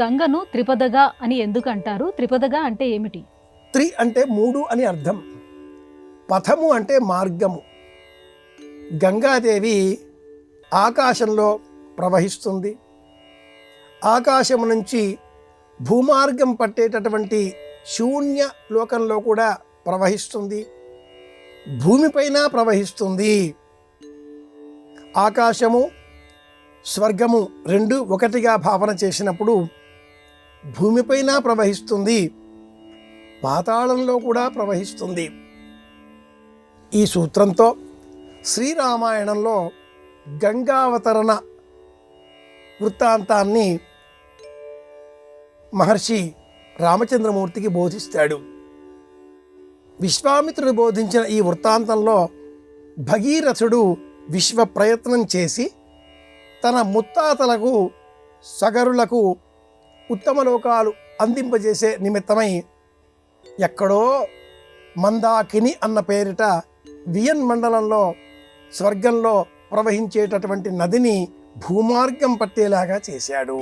గంగను త్రిపదగా అని ఎందుకు అంటారు? త్రిపదగా అంటే ఏమిటి? త్రి అంటే మూడు అని అర్థం. పథము అంటే మార్గము. గంగాదేవి ఆకాశంలో ప్రవహిస్తుంది. ఆకాశం నుంచి భూమార్గం పట్టేటటువంటి శూన్య లోకంలో కూడా ప్రవహిస్తుంది. భూమిపైన ప్రవహిస్తుంది. ఆకాశము స్వర్గము రెండు ఒకటిగా భావన చేసినప్పుడు భూమిపైన ప్రవహిస్తుంది, పాతాళంలో కూడా ప్రవహిస్తుంది. ఈ సూత్రంతో శ్రీరామాయణంలో గంగావతరణ వృత్తాంతాన్ని మహర్షి రామచంద్రమూర్తికి బోధిస్తాడు. విశ్వామిత్రుడు బోధించిన ఈ వృత్తాంతంలో భగీరథుడు విశ్వ ప్రయత్నం చేసి తన ముత్తాతలకు సగరులకు ఉత్తమ లోకాలు అందింపజేసే నిమిత్తమై ఎక్కడో మందాకిని అన్న పేరిట వియన్ మండలంలో స్వర్గంలో ప్రవహించేటటువంటి నదిని భూమార్గం పట్టేలాగా చేశాడు.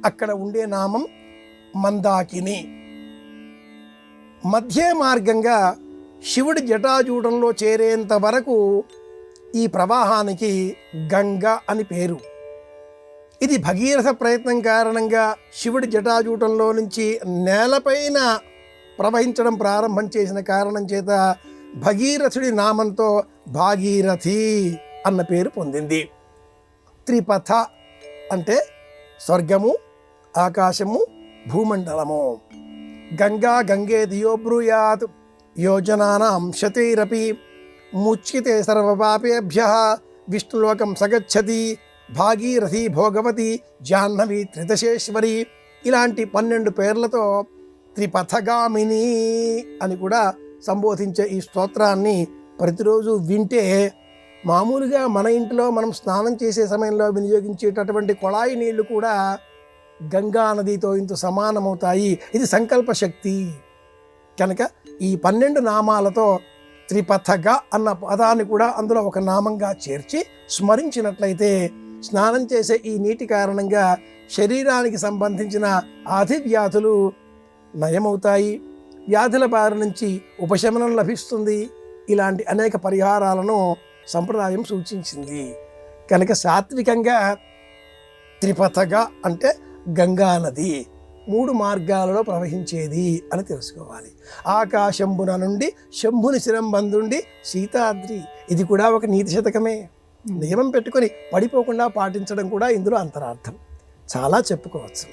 అక్కడ ఉండే నామం మందాకిని. మధ్య మార్గంగా శివుడి జటాజూటంలో చేరేంత వరకు ఈ ప్రవాహానికి గంగ అని పేరు. ఇది భగీరథ ప్రయత్నం కారణంగా శివుడి జటాజూటంలో నుంచి నేలపైన ప్రవహించడం ప్రారంభం చేసిన కారణం చేత భగీరథుడి నామంతో భాగీరథి అన్న పేరు పొందింది. త్రిపథ అంటే స్వర్గము, ఆకాశము, భూమండలము. గంగా గంగేధియో బ్రూయాత్ యోజనానాం శతైరపి ముచ్యతే సర్వపాపేభ్యః విష్ణులోకం సగచ్చతి భాగీరథి భోగవతి జాహ్నవి త్రిదశేశ్వరి. ఇలాంటి 12 పేర్లతో త్రిపథగామిని అని కూడా సంబోధించే ఈ స్తోత్రాన్ని ప్రతిరోజు వింటే మామూలుగా మన ఇంట్లో మనం స్నానం చేసే సమయంలో వినియోగించేటటువంటి కొళాయి నీళ్లు కూడా గంగా నదితో ఇంత సమానమవుతాయి. ఇది సంకల్ప శక్తి కనుక ఈ 12 నామాలతో త్రిపథగా అన్న పదాన్ని కూడా అందులో ఒక నామంగా చేర్చి స్మరించినట్లయితే స్నానం చేసే ఈ నీటి కారణంగా శరీరానికి సంబంధించిన ఆది వ్యాధులు నయమవుతాయి, వ్యాధుల బారి నుంచి ఉపశమనం లభిస్తుంది. ఇలాంటి అనేక పరిహారాలను సంప్రదాయం సూచించింది. కనుక సాత్వికంగా త్రిపథగా అంటే గంగా నది 3 మార్గాలలో ప్రవహించేది అని తెలుసుకోవాలి. ఆకాశంబున నుండి శంభుని శిరంబందుండి సీతాద్రి, ఇది కూడా ఒక నీతి శతకమే. నియమం పెట్టుకొని పడిపోకుండా పాటించడం కూడా ఇందులో అంతరార్థం. చాలా చెప్పుకోవచ్చు.